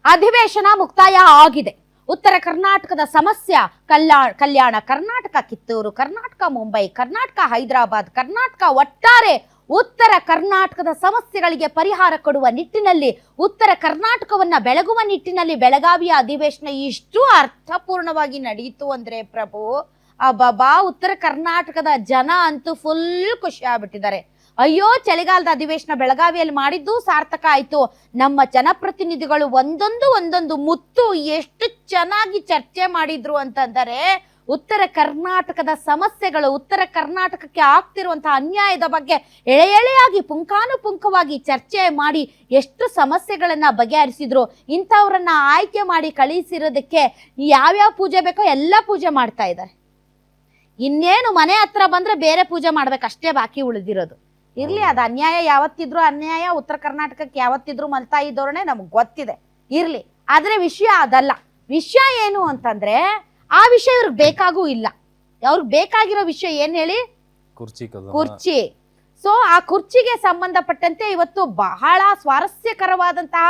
ಅಧಿವೇಶನ ಮುಕ್ತಾಯ ಆಗಿದೆ. ಉತ್ತರ ಕರ್ನಾಟಕದ ಸಮಸ್ಯೆ ಕಲ್ಯಾಣ ಕರ್ನಾಟಕ, ಕಿತ್ತೂರು ಕರ್ನಾಟಕ, ಮುಂಬೈ ಕರ್ನಾಟಕ, ಹೈದರಾಬಾದ್ ಕರ್ನಾಟಕ, ಒಟ್ಟಾರೆ ಉತ್ತರ ಕರ್ನಾಟಕದ ಸಮಸ್ಯೆಗಳಿಗೆ ಪರಿಹಾರ ಕೊಡುವ ನಿಟ್ಟಿನಲ್ಲಿ, ಉತ್ತರ ಕರ್ನಾಟಕವನ್ನ ಬೆಳಗುವ ನಿಟ್ಟಿನಲ್ಲಿ ಬೆಳಗಾವಿಯ ಅಧಿವೇಶನ ಇಷ್ಟು ಅರ್ಥಪೂರ್ಣವಾಗಿ ನಡೆಯಿತು ಅಂದ್ರೆ ಪ್ರಭು, ಅಬ್ಬಬ್ಬಾ, ಉತ್ತರ ಕರ್ನಾಟಕದ ಜನ ಅಂತೂ ಫುಲ್ ಖುಷಿ ಆಗ್ಬಿಟ್ಟಿದ್ದಾರೆ. ಅಯ್ಯೋ, ಚಳಿಗಾಲದ ಅಧಿವೇಶನ ಬೆಳಗಾವಿಯಲ್ಲಿ ಮಾಡಿದ್ದು ಸಾರ್ಥಕ ಆಯ್ತು. ನಮ್ಮ ಜನಪ್ರತಿನಿಧಿಗಳು ಒಂದೊಂದು ಮುತ್ತು ಎಷ್ಟು ಚೆನ್ನಾಗಿ ಚರ್ಚೆ ಮಾಡಿದ್ರು ಅಂತಂದರೆ, ಉತ್ತರ ಕರ್ನಾಟಕದ ಸಮಸ್ಯೆಗಳು, ಉತ್ತರ ಕರ್ನಾಟಕಕ್ಕೆ ಆಗ್ತಿರುವಂತಹ ಅನ್ಯಾಯದ ಬಗ್ಗೆ ಎಳೆಯಾಗಿ ಪುಂಖಾನುಪುಂಖವಾಗಿ ಚರ್ಚೆ ಮಾಡಿ ಎಷ್ಟು ಸಮಸ್ಯೆಗಳನ್ನ ಬಗೆಹರಿಸಿದ್ರು. ಇಂಥವ್ರನ್ನ ಆಯ್ಕೆ ಮಾಡಿ ಕಳಿಸಿರೋದಕ್ಕೆ ಯಾವ್ಯಾವ ಪೂಜೆ ಬೇಕೋ ಎಲ್ಲ ಪೂಜೆ ಮಾಡ್ತಾ ಇದ್ದಾರೆ. ಇನ್ನೇನು ಮನೆ ಹತ್ರ ಬಂದ್ರೆ ಬೇರೆ ಪೂಜೆ ಮಾಡ್ಬೇಕಷ್ಟೇ ಬಾಕಿ ಉಳಿದಿರೋದು. ಇರ್ಲಿ, ಅದು ಅನ್ಯಾಯ ಯಾವತ್ತಿದ್ರು ಅನ್ಯಾಯ, ಉತ್ತರ ಕರ್ನಾಟಕಕ್ಕೆ ಯಾವತ್ತಿದ್ರು ಮಲ್ತಾಯಿ ಧೋರಣೆ ನಮ್ಗೆ ಗೊತ್ತಿದೆ, ಇರ್ಲಿ. ಆದ್ರೆ ವಿಷಯ ಅದಲ್ಲ. ವಿಷಯ ಏನು ಅಂತಂದ್ರೆ, ಆ ವಿಷಯ ಇವ್ರಿಗೆ ಬೇಕಾಗೂ ಇಲ್ಲ. ಅವ್ರಿಗೆ ಬೇಕಾಗಿರೋ ವಿಷಯ ಏನ್ ಹೇಳಿ? ಕುರ್ಚಿ. ಸೊ ಆ ಕುರ್ಚಿಗೆ ಸಂಬಂಧಪಟ್ಟಂತೆ ಇವತ್ತು ಬಹಳ ಸ್ವಾರಸ್ಯಕರವಾದಂತಹ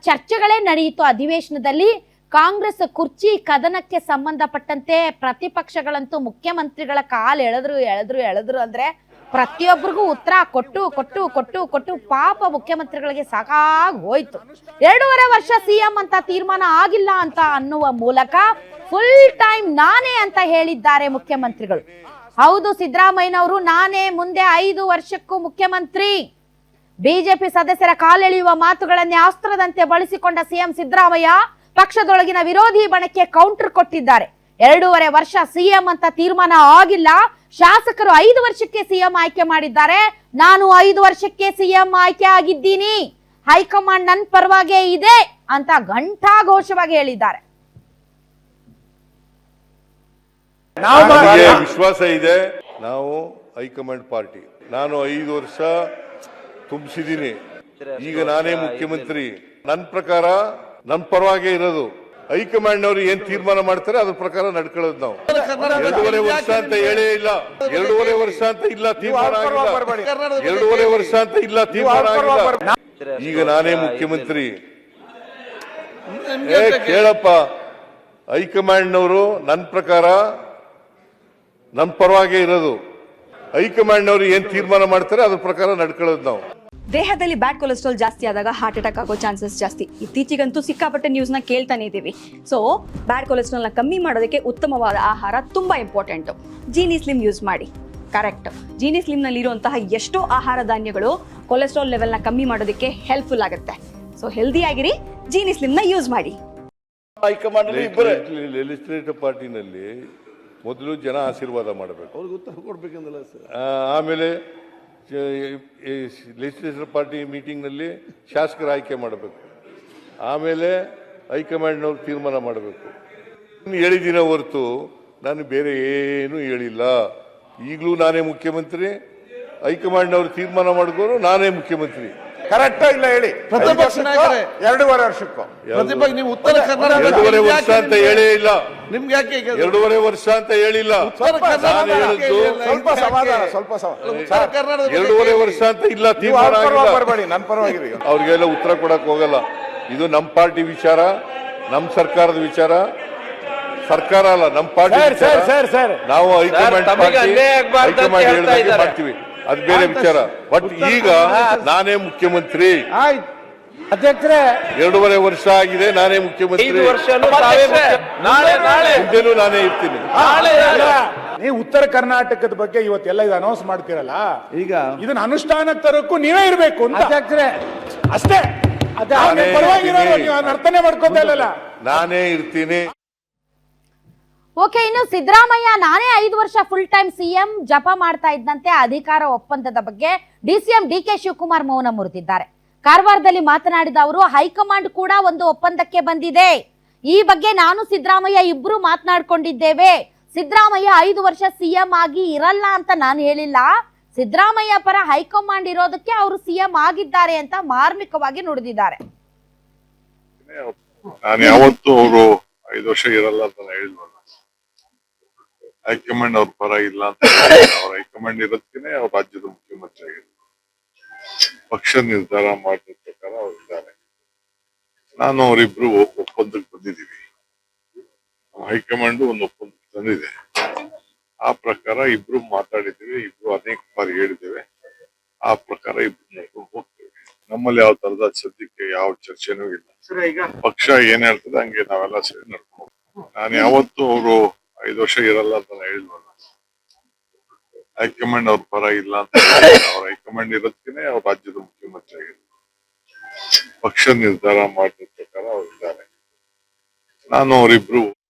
ಚರ್ಚೆಗಳೇ ನಡೆಯಿತು ಅಧಿವೇಶನದಲ್ಲಿ. ಕಾಂಗ್ರೆಸ್ ಕುರ್ಚಿ ಕದನಕ್ಕೆ ಸಂಬಂಧಪಟ್ಟಂತೆ ಪ್ರತಿಪಕ್ಷಗಳಂತೂ ಮುಖ್ಯಮಂತ್ರಿಗಳ ಕಾಲು ಎಳೆದ್ರು ಅಂದ್ರೆ ಪ್ರತಿಯೊಬ್ಬರಿಗೂ ಉತ್ತರ ಕೊಟ್ಟು ಪಾಪ ಮುಖ್ಯಮಂತ್ರಿಗಳಿಗೆ ಸಾಕಾಗಿ ಹೋಯ್ತು. 2.5 ವರ್ಷ ಸಿಎಂ ಅಂತ ತೀರ್ಮಾನ ಆಗಿಲ್ಲ ಅಂತ ಅನ್ನುವ ಮೂಲಕ ಫುಲ್ ಟೈಮ್ ನಾನೇ ಅಂತ ಹೇಳಿದ್ದಾರೆ ಮುಖ್ಯಮಂತ್ರಿಗಳು. ಹೌದು, ಸಿದ್ದರಾಮಯ್ಯನವರು ನಾನೇ ಮುಂದೆ 5 ವರ್ಷಕ್ಕೂ ಮುಖ್ಯಮಂತ್ರಿ. ಬಿಜೆಪಿ ಸದಸ್ಯರ ಕಾಲೆಳೆಯುವ ಮಾತುಗಳನ್ನೇ ಅಸ್ತ್ರದಂತೆ ಬಳಸಿಕೊಂಡ ಸಿಎಂ ಸಿದ್ದರಾಮಯ್ಯ ಪಕ್ಷದೊಳಗಿನ ವಿರೋಧಿ ಬಣಕ್ಕೆ ಕೌಂಟರ್ ಕೊಟ್ಟಿದ್ದಾರೆ. 2.5 ವರ್ಷ ಸಿಎಂ ಅಂತ ತೀರ್ಮಾನ ಆಗಿಲ್ಲ, ಶಾಸಕರು 5 ವರ್ಷಕ್ಕೆ ಸಿಎಂ ಆಯ್ಕೆ ಮಾಡಿದ್ದಾರೆ. ನಾನು 5 ವರ್ಷಕ್ಕೆ ಸಿಎಂ ಆಯ್ಕೆ ಆಗಿದ್ದೀನಿ, ಹೈಕಮಾಂಡ್ ನನ್ನ ಪರವಾಗೇ ಇದೆ ಅಂತ ಘಂಟಾಘೋಷವಾಗಿ ಹೇಳಿದ್ದಾರೆ. ವಿಶ್ವಾಸ ಇದೆ, ನಾವು ಹೈಕಮಾಂಡ್ ಪಾರ್ಟಿ. ನಾನು 5 ವರ್ಷ ತುಂಬಿಸಿದ್ದೀನಿ, ಈಗ ನಾನೇ ಮುಖ್ಯಮಂತ್ರಿ. ನನ್ನ ಪ್ರಕಾರ ನನ್ನ ಪರವಾಗೇ ಇರೋದು. ಹೈಕಮಾಂಡ್ ಅವರು ಏನ್ ತೀರ್ಮಾನ ಮಾಡ್ತಾರೆ ಅದ್ರ ಪ್ರಕಾರ ನಡ್ಕೊಳ್ಳೋದು ನಾವು. 2.5 ವರ್ಷ ಅಂತ ಹೇಳೇ ಇಲ್ಲ, 2.5 ವರ್ಷ ಅಂತ ಇಲ್ಲ ತೀರ್ಮಾನ ಆಗಿಲ್ಲ, 2.5 ವರ್ಷ ಅಂತ ಇಲ್ಲ ತೀರ್ಮಾನ ಆಗಿಲ್ಲ. ಈಗ ನಾನೇ ಮುಖ್ಯಮಂತ್ರಿ. ಕೇಳಪ್ಪ, ಹೈಕಮಾಂಡ್ನವರು ನನ್ನ ಪ್ರಕಾರ ನನ್ನ ಪರವಾಗೇ ಇರೋದು. ಹೈಕಮಾಂಡ್ ಅವರು ಏನ್ ತೀರ್ಮಾನ ಮಾಡ್ತಾರೆ ಅದ್ರ ಪ್ರಕಾರ ನಡ್ಕೊಳ್ಳೋದು ನಾವು. ದೇಹದಲ್ಲಿ ಬ್ಯಾಡ್ ಕೊಲೆಸ್ಟ್ರಾಲ್ ಜಾಸ್ತಿ ಆದಾಗ ಹಾರ್ಟ್ ಅಟ್ಯಾಕ್ ಆಗೋ ಚಾನ್ಸಸ್ ಜಾಸ್ತಿ. ಇತ್ತೀಚೆಗಂತೂ ಸಿಕ್ಕಾಪಟ್ಟೆ ನ್ಯೂಸ್ನ ಕೇಳ್ತಾನೆ ಇದ್ದೀವಿ. ಸೊ ಬ್ಯಾಡ್ ಕೊಲೆಸ್ಟ್ರಾಲ್ನ ಕಮ್ಮಿ ಮಾಡೋದಕ್ಕೆ ಉತ್ತಮವಾದ ಆಹಾರ ತುಂಬ ಇಂಪಾರ್ಟೆಂಟು. ಜೀನಿ ಸ್ಲಿಮ್ ಯೂಸ್ ಮಾಡಿ. ಕರೆಕ್ಟ್, ಜೀನಿ ಸ್ಲಿಮ್ನಲ್ಲಿರುವಂತಹ ಎಷ್ಟೋ ಆಹಾರ ಧಾನ್ಯಗಳು ಕೊಲೆಸ್ಟ್ರಾಲ್ ಲೆವೆಲ್ನ ಕಮ್ಮಿ ಮಾಡೋದಕ್ಕೆ ಹೆಲ್ಪ್ಫುಲ್ ಆಗುತ್ತೆ. ಸೊ ಹೆಲ್ದಿ ಆಗಿರಿ, ಜೀನಿ ಸ್ಲಿಮ್ನ ಯೂಸ್ ಮಾಡಿ. ಲೆಜಿಸ್ಲೇಟಿವ್ ಪಾರ್ಟಿನಲ್ಲಿ ಮೊದಲು ಜನ ಆಶೀರ್ವಾದ ಮಾಡಬೇಕು, ಅವ್ರಿಗೆ ಉತ್ತರ ಕೊಡ್ಬೇಕಂದಲ್ಲ ಸರ್. ಆಮೇಲೆ ಲೆಜಿಸ್ಲೇಟಿವ್ ಪಾರ್ಟಿ ಮೀಟಿಂಗ್ನಲ್ಲಿ ಶಾಸಕರ ಆಯ್ಕೆ ಮಾಡಬೇಕು, ಆಮೇಲೆ ಹೈಕಮಾಂಡ್ನವ್ರು ತೀರ್ಮಾನ ಮಾಡಬೇಕು. ಹೇಳಿದಿನ ಹೊರತು ನಾನು ಬೇರೆ ಏನೂ ಹೇಳಿಲ್ಲ. ಈಗಲೂ ನಾನೇ ಮುಖ್ಯಮಂತ್ರಿ, ಹೈಕಮಾಂಡ್ನವ್ರು ತೀರ್ಮಾನ ಮಾಡಿದ್ರು ನಾನೇ ಮುಖ್ಯಮಂತ್ರಿ. ಕರೆಕ್ಟ್ ಇಲ್ಲ ಹೇಳಿ. ಪ್ರತಿಪಕ್ಷ ನಾಯಕರೇ 2.5 ವರ್ಷಕ್ಕೂ ಪ್ರತಿಪಕ್ಷ ನೀವು ಉತ್ತರ ಕರ್ನಾಟಕ 2.5 ವರ್ಷ ಅಂತ ಹೇಳೇ ಇಲ್ಲ. ನಿಮ್ಗೆ ಯಾಕೆ 2.5 ವರ್ಷ ಅಂತ ಹೇಳಿಲ್ಲ. ಸ್ವಲ್ಪ ಸಮಾಧಾನ, ಸ್ವಲ್ಪ 2.5 ವರ್ಷ ಅಂತ ಇಲ್ಲ ತೀರ್ಮಾನ ಬರಬೇಡಿ, ನನ್ನ ಪರವಾಗಿದೆ. ಅವ್ರಿಗೆಲ್ಲ ಉತ್ತರ ಕೊಡಕ್ ಹೋಗಲ್ಲ. ಇದು ನಮ್ಮ ಪಾರ್ಟಿ ವಿಚಾರ, ನಮ್ಮ ಸರ್ಕಾರದ ವಿಚಾರ. ಸರ್ಕಾರ ಅಲ್ಲ, ನಮ್ಮ ಪಾರ್ಟಿ ವಿಚಾರ. ನಾವು ಹೈಕಮಾಂಡ್ ಹೇಳಿದಾಗ ಮಾಡ್ತೀವಿ, ಅದು ಬೇರೆ ವಿಚಾರ. ಬಟ್ ಈಗ ನಾನೇ ಮುಖ್ಯಮಂತ್ರಿ. ಅಧ್ಯಕ್ಷರೇ 2.5 ವರ್ಷ ಆಗಿದೆ, ನಾನೇ ಮುಖ್ಯಮಂತ್ರಿ. ಮುಂದೆನೂ ನಾನೇ ಇರ್ತೀನಿ. ನೀವು ಉತ್ತರ ಕರ್ನಾಟಕದ ಬಗ್ಗೆ ಇವತ್ತೆಲ್ಲ ಇದು ಅನೌನ್ಸ್ ಮಾಡ್ತಿರಲ್ಲ, ಈಗ ಇದನ್ನ ಅನುಷ್ಠಾನಕ್ಕೆ ತರೋಕ್ಕೂ ನೀವೇ ಇರ್ಬೇಕು ಅಂತ ಅಧ್ಯಕ್ಷರೇ. ಅಷ್ಟೇ, ನೀವು ಅರ್ಥನೆ ಮಾಡ್ಕೋತಾ ಇಲ್ಲ. ನಾನೇ ಇರ್ತೀನಿ. ಓಕೆ, ಇನ್ನು ಸಿದ್ದರಾಮಯ್ಯ ನಾನೇ 5 ವರ್ಷ ಫುಲ್ ಟೈಮ್ ಸಿಎಂ ಜಪ ಮಾಡ್ತಾ ಇದ್ದಂತೆ ಅಧಿಕಾರ ಒಪ್ಪಂದದ ಬಗ್ಗೆ ಡಿಸಿಎಂ ಡಿಕೆ ಶಿವಕುಮಾರ್ ಮೌನ ಮುರಿದಿದ್ದಾರೆ. ಕಾರವಾರದಲ್ಲಿ ಮಾತನಾಡಿದ ಅವರು, ಹೈಕಮಾಂಡ್ ಕೂಡ ಒಂದು ಒಪ್ಪಂದಕ್ಕೆ ಬಂದಿದೆ. ಈ ಬಗ್ಗೆ ನಾನು ಸಿದ್ದರಾಮಯ್ಯ ಇಬ್ರು ಮಾತನಾಡ್ಕೊಂಡಿದ್ದೇವೆ. ಸಿದ್ದರಾಮಯ್ಯ 5 ವರ್ಷ ಸಿಎಂ ಆಗಿ ಇರಲ್ಲ ಅಂತ ನಾನು ಹೇಳಿಲ್ಲ. ಸಿದ್ದರಾಮಯ್ಯ ಪರ ಹೈಕಮಾಂಡ್ ಇರೋದಕ್ಕೆ ಅವರು ಸಿಎಂ ಆಗಿದ್ದಾರೆ ಅಂತ ಮಾರ್ಮಿಕವಾಗಿ ನುಡಿದಿದ್ದಾರೆ. ನಾನು ಯಾವತ್ತೂ ಅವರು 5 ವರ್ಷ ಇರಲ್ಲ ಅಂತ ಹೇಳಿಲ್ವಲ್ಲ. ಹೈಕಮಾಂಡ್ ಅವ್ರ ಪರ ಇಲ್ಲ ಅಂತ ಅವ್ರ ಹೈಕಮಾಂಡ್ ಇರೋದಕ್ಕೆ ಅವ್ರ ರಾಜ್ಯದ ಮುಖ್ಯಮಂತ್ರಿ ಆಗಿದ್ರು. ಪಕ್ಷ ನಿರ್ಧಾರ ಮಾಡಿದ ಪ್ರಕಾರ ಅವ್ರು ಇದ್ದಾರೆ. ನಾನು ಅವರಿಬ್ರು ಒಪ್ಪಂದಕ್ಕೆ ಬಂದಿದ್ದೀವಿ. ಹೈಕಮಾಂಡ್ ಒಂದು ಒಪ್ಪಂದಕ್ಕೆ ತಂದಿದೆ. ಆ ಪ್ರಕಾರ ಇಬ್ರು ಮಾತಾಡಿದ್ದೀವಿ, ಇಬ್ರು ಅನೇಕ ಬಾರಿ ಹೇಳಿದ್ದೇವೆ. ಆ ಪ್ರಕಾರ ಇಬ್ರು ನಡ್ಕೊಂಡು ಹೋಗ್ತೇವೆ. ನಮ್ಮಲ್ಲಿ ಯಾವ ತರದ ಸದ್ಯಕ್ಕೆ ಯಾವ ಚರ್ಚೆನೂ ಇಲ್ಲ. ಪಕ್ಷ ಏನ್ ಹೇಳ್ತದೆ ಹಂಗೆ ನಾವೆಲ್ಲ ಸೇರಿ ನಡ್ಕೊಂಡು ಹೋಗ್ತೀವಿ. ನಾನು ಯಾವತ್ತೂ ಅವರು 5 ವರ್ಷ ಇರಲ್ಲ ಅಂತ ನಾನು ಹೇಳಿಲ್ವಲ್ಲ. ಹೈಕಮಾಂಡ್ ಅವ್ರ ಪರ ಇಲ್ಲ ಅಂತ ಅವ್ರ ಹೈಕಮಾಂಡ್ ಇರೋದಕ್ಕೆ ಅವ್ರ ರಾಜ್ಯದ ಮುಖ್ಯಮಂತ್ರಿ ಆಗಿದ್ದಾರೆ. ಪಕ್ಷ ನಿರ್ಧಾರ ಮಾಡಿದ ಪ್ರಕಾರ ಅವ್ರು ಇದ್ದಾರೆ. ನಾನು ಅವರಿಬ್ರು